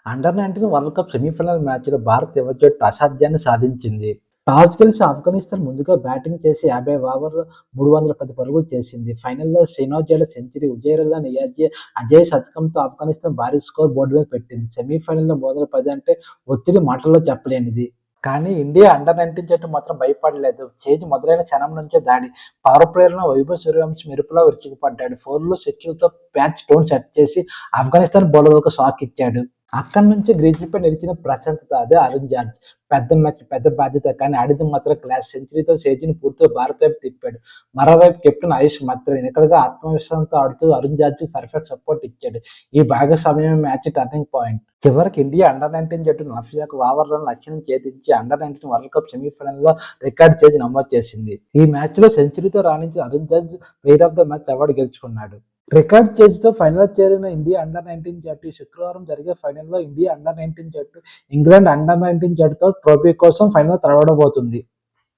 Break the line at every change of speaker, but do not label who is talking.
Under-19 world cup semi-final మ్యాచ్‌లో భారత యువ జట్టు అసాధ్యాన్ని సాధించింది. టాస్ గెలిచి ఆఫ్ఘనిస్తాన్ ముందుగా బ్యాటింగ్ చేసి 50 ఓవర్లలో 310 పరుగులు చేసింది. ఫైనల్లో సినోజాలో సెంచరీ, ఉజైర్లో నియాజీ అజేయ శతకంతో ఆఫ్ఘనిస్తాన్ భారీ స్కోర్ బోర్డు మీద పెట్టింది. సెమీఫైనల్లో మొదటి 10 అంటే ఒత్తిడి మాటల్లో చెప్పలేనిది. కానీ ఇండియా అండర్-19 జట్టు మాత్రం భయపడలేదు. చేజ్ మొదలైన క్షణం నుంచే దాడి. పవర్ ప్లేలోనే వైభవ్ సూర్యవంశీ మెరుపులా విరుచుకుపడ్డాడు. 4లు, 6లతో ప్యాచ్ టోన్ సెట్ చేసి ఆఫ్ఘనిస్తాన్ బౌలర్లకు షాక్ ఇచ్చాడు. అక్కడి నుంచి గ్రీజుపై నిలిచిన ప్రశాంతత. అదే అరుణ్ జార్జ్. పెద్ద మ్యాచ్, పెద్ద బాధ్యత, కానీ ఆడింది మాత్రం క్లాస్. సెంచరీతో చేజిని పూర్తిగా భారత్ వైపు తిప్పాడు. మరోవైపు కెప్టెన్ ఆయుష్ మత్రే నికలుగా ఆత్మవిశ్వాసంతో ఆడుతూ అరుణ్ జార్జ్కి పర్ఫెక్ట్ సపోర్ట్ ఇచ్చాడు. ఈ భాగస్వామ్యం మ్యాచ్ టర్నింగ్ పాయింట్. చివరికి ఇండియా అండర్-19 జట్టు 41 ఓవర్లలో లక్ష్యం ఛేదించి అండర్-19 వరల్డ్ కప్ సెమీఫైనల్లో రికార్డు చేసి నమోదు చేసింది. ఈ మ్యాచ్లో సెంచరీతో రాణించిన Arun George player of the match award గెలుచుకున్నాడు. రికార్డ్ చేజ్తో ఫైనల్ చేరిన ఇండియా అండర్-19 జట్టు శుక్రవారం జరిగే ఫైనల్లో ఇండియా అండర్-19 జట్టు ఇంగ్లాండ్ అండర్-19 జట్టుతో ట్రోఫీ కోసం ఫైనల్ తలపడబోతుంది.